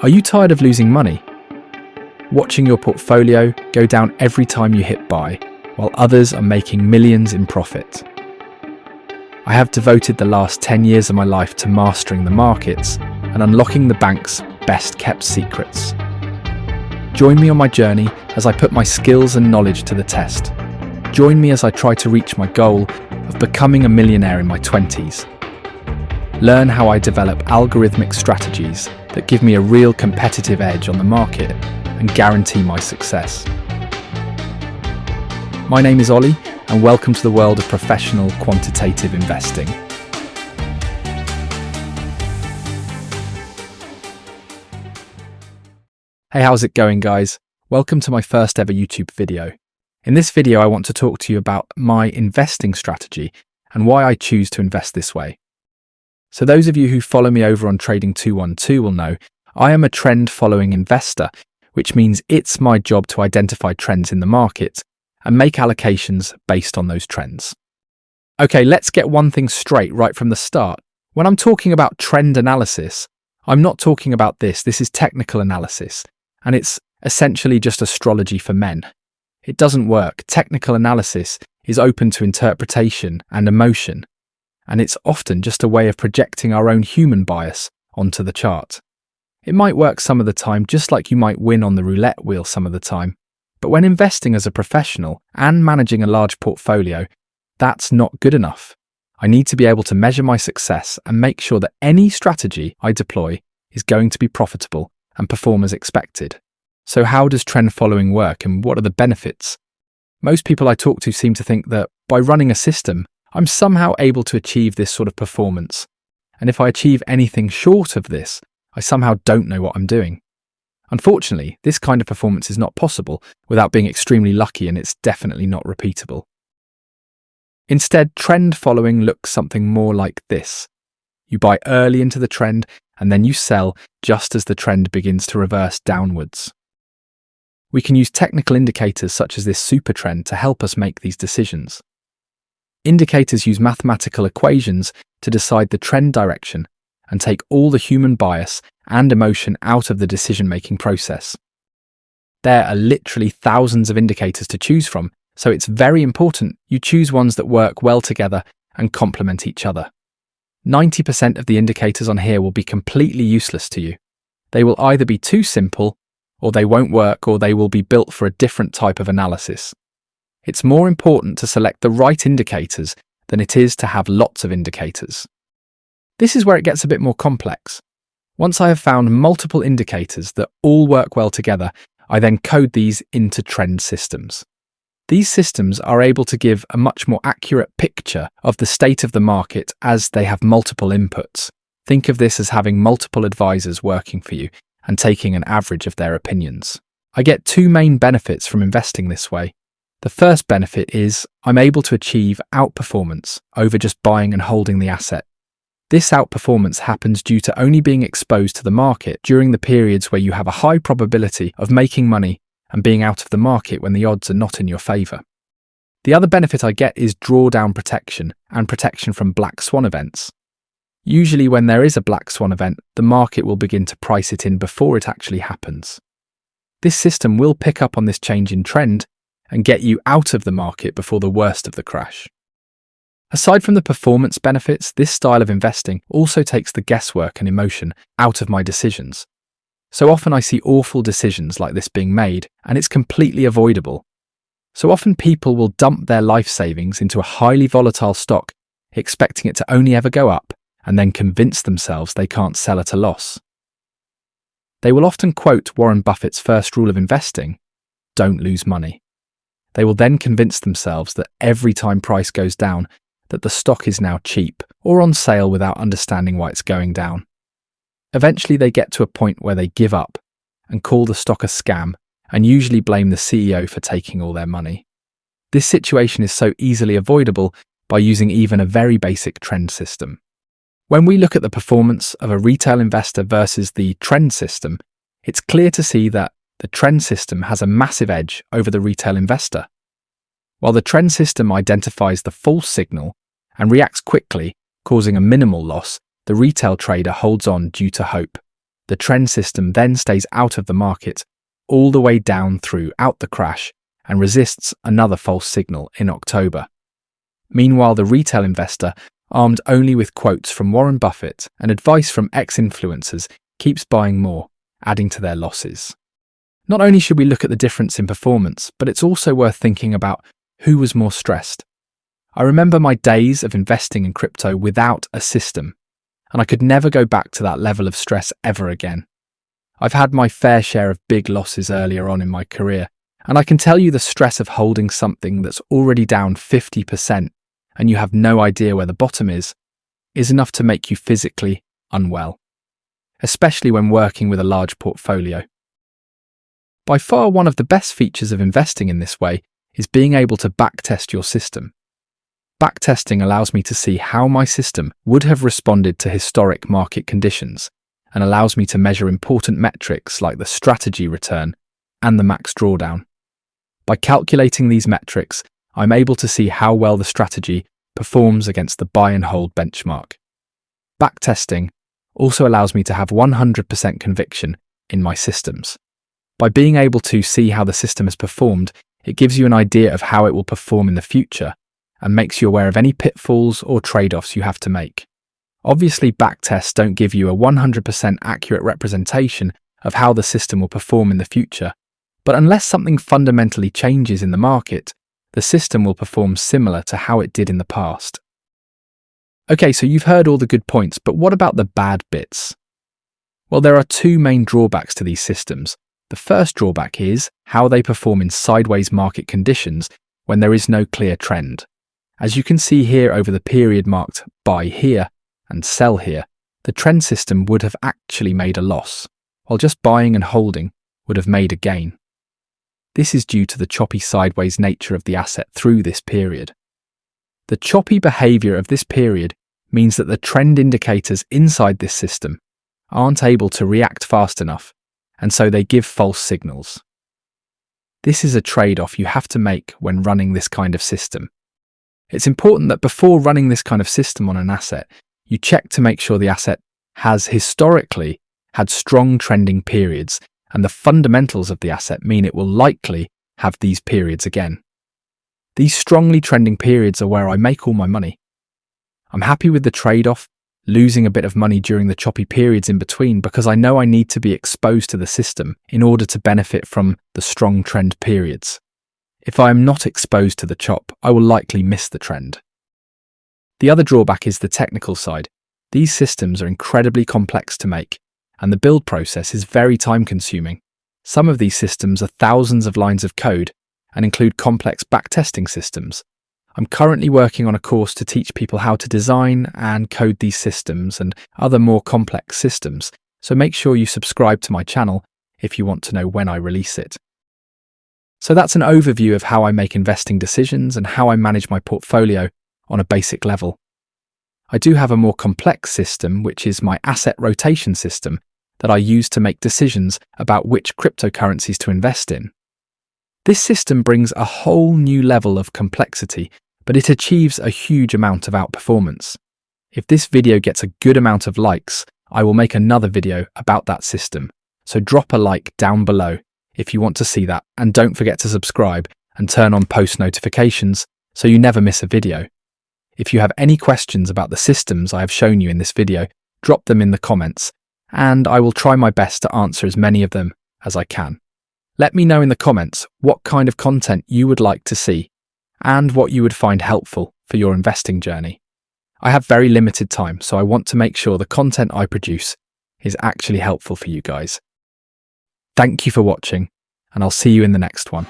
Are you tired of losing money? Watching your portfolio go down every time you hit buy, while others are making millions in profit? I have devoted the last 10 years of my life to mastering the markets and unlocking the bank's best-kept secrets. Join me on my journey as I put my skills and knowledge to the test. Join me as I try to reach my goal of becoming a millionaire in my 20s. Learn how I develop algorithmic strategies that give me a real competitive edge on the market and guarantee my success. My name is Ollie, and welcome to the world of professional quantitative investing. Hey, how's it going, guys? Welcome to my first ever YouTube video. In this video, I want to talk to you about my investing strategy and why I choose to invest this way. So those of you who follow me over on Trading 212 will know I am a trend-following investor, which means it's my job to identify trends in the market and make allocations based on those trends. Okay, let's get one thing straight right from the start. When I'm talking about trend analysis, I'm not talking about this. This is technical analysis, and it's essentially just astrology for men. It doesn't work. Technical analysis is open to interpretation and emotion, and it's often just a way of projecting our own human bias onto the chart. It might work some of the time, just like you might win on the roulette wheel some of the time. But when investing as a professional and managing a large portfolio, that's not good enough. I need to be able to measure my success and make sure that any strategy I deploy is going to be profitable and perform as expected. So how does trend following work, and what are the benefits? Most people I talk to seem to think that by running a system, I'm somehow able to achieve this sort of performance. And if I achieve anything short of this, I somehow don't know what I'm doing. Unfortunately, this kind of performance is not possible without being extremely lucky, and it's definitely not repeatable. Instead, trend following looks something more like this. You buy early into the trend, and then you sell just as the trend begins to reverse downwards. We can use technical indicators such as this super trend to help us make these decisions. Indicators use mathematical equations to decide the trend direction and take all the human bias and emotion out of the decision-making process. There are literally thousands of indicators to choose from, so it's very important you choose ones that work well together and complement each other. 90% of the indicators on here will be completely useless to you. They will either be too simple, or they won't work, or they will be built for a different type of analysis. It's more important to select the right indicators than it is to have lots of indicators. This is where it gets a bit more complex. Once I have found multiple indicators that all work well together, I then code these into trend systems. These systems are able to give a much more accurate picture of the state of the market as they have multiple inputs. Think of this as having multiple advisors working for you and taking an average of their opinions. I get two main benefits from investing this way. The first benefit is I'm able to achieve outperformance over just buying and holding the asset. This outperformance happens due to only being exposed to the market during the periods where you have a high probability of making money and being out of the market when the odds are not in your favour. The other benefit I get is drawdown protection and protection from black swan events. Usually when there is a black swan event, the market will begin to price it in before it actually happens. This system will pick up on this change in trend and get you out of the market before the worst of the crash. Aside from the performance benefits, this style of investing also takes the guesswork and emotion out of my decisions. So often I see awful decisions like this being made, and it's completely avoidable. So often people will dump their life savings into a highly volatile stock, expecting it to only ever go up, and then convince themselves they can't sell at a loss. They will often quote Warren Buffett's first rule of investing: don't lose money. They will then convince themselves that every time price goes down, that the stock is now cheap or on sale without understanding why it's going down. Eventually they get to a point where they give up and call the stock a scam, and usually blame the CEO for taking all their money. This situation is so easily avoidable by using even a very basic trend system. When we look at the performance of a retail investor versus the trend system, it's clear to see that the trend system has a massive edge over the retail investor. While the trend system identifies the false signal and reacts quickly, causing a minimal loss, the retail trader holds on due to hope. The trend system then stays out of the market all the way down throughout the crash and resists another false signal in October. Meanwhile, the retail investor, armed only with quotes from Warren Buffett and advice from ex-influencers, keeps buying more, adding to their losses. Not only should we look at the difference in performance, but it's also worth thinking about who was more stressed. I remember my days of investing in crypto without a system, and I could never go back to that level of stress ever again. I've had my fair share of big losses earlier on in my career, and I can tell you the stress of holding something that's already down 50% and you have no idea where the bottom is enough to make you physically unwell, especially when working with a large portfolio. By far, one of the best features of investing in this way is being able to backtest your system. Backtesting allows me to see how my system would have responded to historic market conditions and allows me to measure important metrics like the strategy return and the max drawdown. By calculating these metrics, I'm able to see how well the strategy performs against the buy and hold benchmark. Backtesting also allows me to have 100% conviction in my systems. By being able to see how the system has performed, it gives you an idea of how it will perform in the future and makes you aware of any pitfalls or trade-offs you have to make. Obviously, backtests don't give you a 100% accurate representation of how the system will perform in the future, but unless something fundamentally changes in the market, the system will perform similar to how it did in the past. Okay, so you've heard all the good points, but what about the bad bits? Well, there are two main drawbacks to these systems. The first drawback is how they perform in sideways market conditions when there is no clear trend. As you can see here over the period marked buy here and sell here, the trend system would have actually made a loss, while just buying and holding would have made a gain. This is due to the choppy sideways nature of the asset through this period. The choppy behavior of this period means that the trend indicators inside this system aren't able to react fast enough, and so they give false signals. This is a trade-off you have to make when running this kind of system. It's important that before running this kind of system on an asset, you check to make sure the asset has historically had strong trending periods, and the fundamentals of the asset mean it will likely have these periods again. These strongly trending periods are where I make all my money. I'm happy with the trade-off, losing a bit of money during the choppy periods in between, because I know I need to be exposed to the system in order to benefit from the strong trend periods. If I am not exposed to the chop, I will likely miss the trend. The other drawback is the technical side. These systems are incredibly complex to make, and the build process is very time-consuming. Some of these systems are thousands of lines of code and include complex backtesting systems. I'm currently working on a course to teach people how to design and code these systems and other more complex systems, so make sure you subscribe to my channel if you want to know when I release it. So that's an overview of how I make investing decisions and how I manage my portfolio on a basic level. I do have a more complex system, which is my asset rotation system, that I use to make decisions about which cryptocurrencies to invest in. This system brings a whole new level of complexity, but it achieves a huge amount of outperformance. If this video gets a good amount of likes, I will make another video about that system, so drop a like down below if you want to see that, and don't forget to subscribe and turn on post notifications so you never miss a video. If you have any questions about the systems I have shown you in this video, drop them in the comments, and I will try my best to answer as many of them as I can. Let me know in the comments what kind of content you would like to see and what you would find helpful for your investing journey. I have very limited time, so I want to make sure the content I produce is actually helpful for you guys. Thank you for watching, and I'll see you in the next one.